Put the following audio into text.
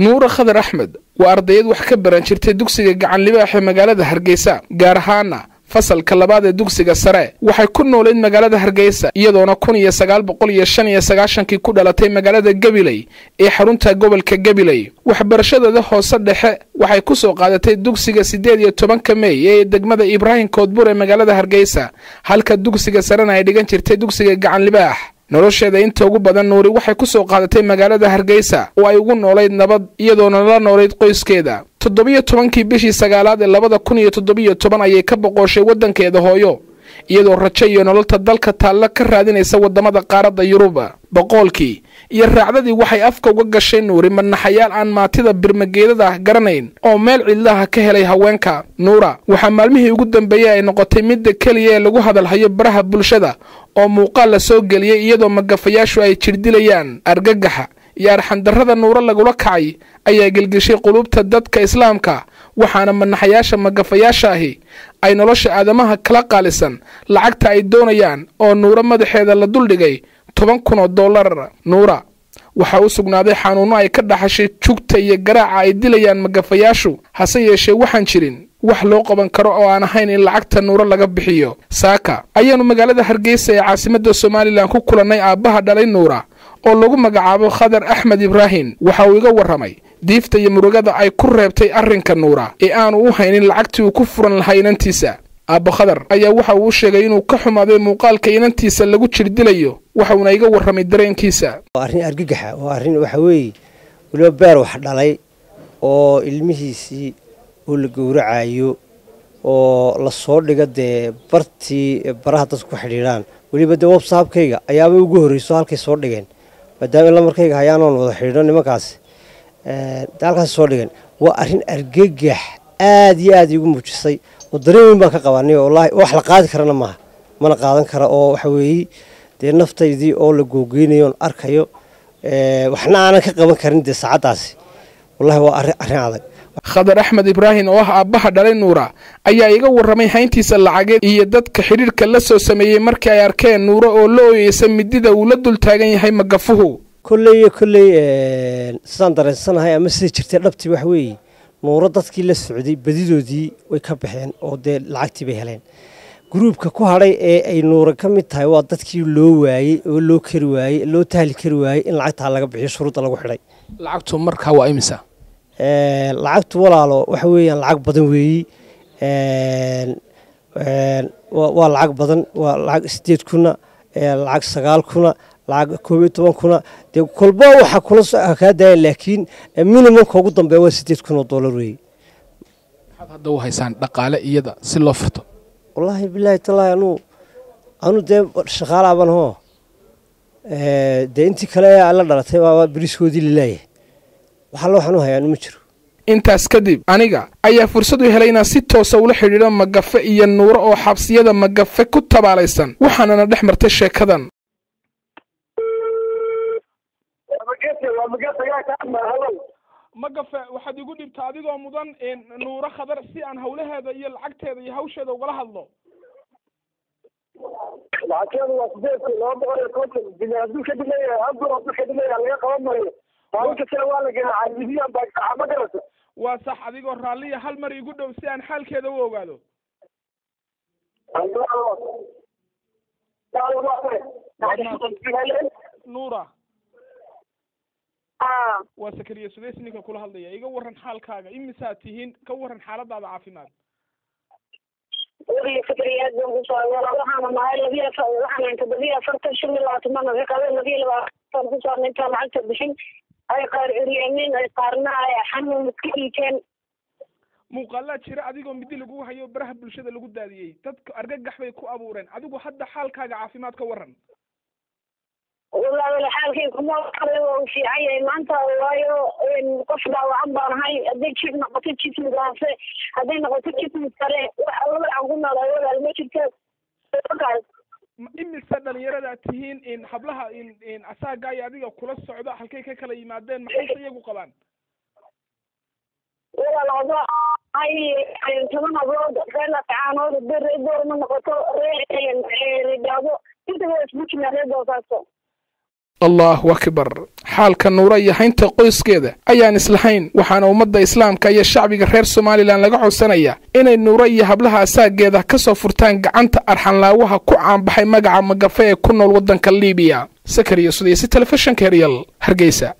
nuura khadar axmed waa ardayad wax ka baran jirtay dugsiga gacan libaax ee magaalada Hargeysa gaar ahaana fasalka labaad ee dugsiga sare waxay ku nooleed magaalada Hargeysa iyadoona 1995 ku dhalatay magaalada Gabiley ee xarunta gobolka Gabiley waxbarashada hoose dhexe waxay ku soo qaadatay dugsiga 18 May ee degmada Ibrahim Koodbur ee magaalada Hargeysa halka dugsiga sarena ay dhigan jirtay dugsiga gacan libaax nolosheeda inta ugu badan nuuri waxay ku soo qaadatay magaalada Hargeysa oo ay ugu nooleed nabad iyadoona la nooleed qoyskeeda 17 bishii sagaalaad ee 2017 ayay ka boqoshay wadankeeda hooyo iyadoo rajo iyo nololta dalka taalla ka raadinaysa wadamada qaaradda Yurub boqolkii iyo raacdadii waxay afka uga gashay nuuri manaxayaal aan maatida birmageedada garanayn oo meel cidlaha ka helay haweenka nuura waxa maalmihii ugu dambeeyay ay noqotay mid kaliya ee lagu hadalhayo baraha bulshada oo muuqaal la soo galiyay iyadoo magafayaashu ay jirdilayaan argagaxa iyo arxandarrada nuura lagula kacay ayaa gelgeshay qulubta dadka islaamka waxaana manaxayaasha magafayaasha ahi ay nolosha aadamaha kala qaalisan lacagta ay doonayaan oo nuura madaxeeda la duldhigay $10,000 nuura waxa uu sugnaaday xanuuno ay ka dhaxashay jugta iyo garaaca ay dilayaan magafayaashu hase yeeshee waxaan jirin wax loo qaban karo oo aan ahayn in lacagta nuura laga bixiyo saaka ayaanu magaalada Hargeysa ee caasimadda Soomaaliland ku kulanay aabaha dhalay nuura oo lagu magacaabo Khadar Axmed Ibrahim waxa uu iga waramay diifta iyo murugada ay ku reebtay arrinka nuura ee aanu u haynin lacagtii uu ku furan lahaa inantiisa aaba Khadar ayaa waxa uu sheegay inuu ka xumaaday muuqaalka inantiisa lagu jirdilayo waxa uu iga waramay dareenkiisa arrin argagaxa oo arrin waxa weey wala beer wax dhalay oo ilmihiisii oo la gowracayo oo la soo dhigay baraha dadku xiriiraan waliba website-kayga ayaaba ugu horeyso halkay soo dhigeen maadaama la markayga hayaan wada xiriiro nimankaas dalkaas soo dhigeen waa arrin argagax aad iyo aad igu muujisay oo dareen baan ka qabanay wallahi wax la qaadi karana ma mana qaadan kara oo waxa weey naftaydii oo la googeynayo arkayo waxna aan ka qaban karin saacadaas wallahi waa arrin adag Khadar Axmed Ibrahim oo aabaha dhalay nuura ayaa iga waramay hayntiisa lacageed iyo dadka xiriirka la soo sameeyay markii ay arkeen nuura oo la ooyeysan midida uu la dul taagan yahay magafuhu kulley sidaan dareensanahay ama sida jirtay dhabtii wax weey nuura dadkii la socday badidoodii way ka baxeen oo lacagtii bay heleen groupka ku haray ee ay nuura ka mid tahay waa dadkii loo waayay oo loo kari waayay loo tahli kari waayay in lacagta laga bixiyo shuruuda lagu xidhay lacagtu markaa waa imisa lacagtu walaalo waxa weeyaan lacag badan weeyi waa lacag badan waa lacag 8,000 lacag 9,000 lacag 12,000 kolba waxa kula ka daay laakiin minimum ugu dambeeya waa $8,000 weeyi hadda u haysan dhaqaale iyada si loo furto wallahi billahi taala anu shaqaala aban ho intii kale la dhalatay waa bariskoodii lilaay waxa loo xanu hayaan ma jiro intaas kadib aniga ayaa fursad u helay inaan si toos ah ula xiriiro magafa iyo nuura oo xabsiyada magafa ku tabaalaysan waxaana dhex martay sheekadan magafa waxaad igu dhibtaa adigoo mudan nuura Khadar si aan hawlaheeda iyo lacagteeda iyo hawsheeda uga hadlo lacagteedu waa 8,250 bilyan ka dileeyahay hadda ka dileeyahay laga qaban maayo halka kale waa la geenaa caafimaad baa ma garato waa sax adigoo raaliya hal mar igu dhow si aan xaalkeeda u ogaado nuura waa Sakariya Sudeys ninka kula hadlaya iga waran xaalkaaga imisa tihiin ka waran xaaladaada caafimaad wariye Sakariya oo soo waxaan maahay waxaan tadbiya farta shil la atmana ka qaba nabiga la ku soo inta lacagta bixin ay qaar eriyeen ay qaarna ay xanuun iskeen muuqaala jira adigoo mid lagu hayo baraha bulshada lagu daadiyay dadka argagax bay ku abuureen adigu hadda xaalkaaga caafimaad ka waran والله حالكين كم قالوا في عيا ما أنت وايو قصدا وعبر هاي أديك شيء نقطة شيء مدرسة هذين نقطة شيء مدرسة ولا عقولنا ولا المشي كذا إمي السنة يرد تهين إن حبلها إن أساق جاي أديك كل الصعوبة حكي كلا يمادين محيط يجوا قبان ولا العضاء هاي كمان أبغى فعلا تعانوا الدور من نقطة رجعوا كده هو اسمه كنا رجعوا الله أكبر xaalka nuura iyo haynta qoyskeeda ayaan islahayn waxaana ummadda islaamka iyo shacbiga reer Somaliland laga codsanaya inay nuura iyo hablaha asaageeda ka soo furtaan gacanta arxanlaawaha ku caanbaxay magaca magafa ee ku nool waddanka Liibiya. Sakariya Sudeesi, telefishinka Real, Hargeysa.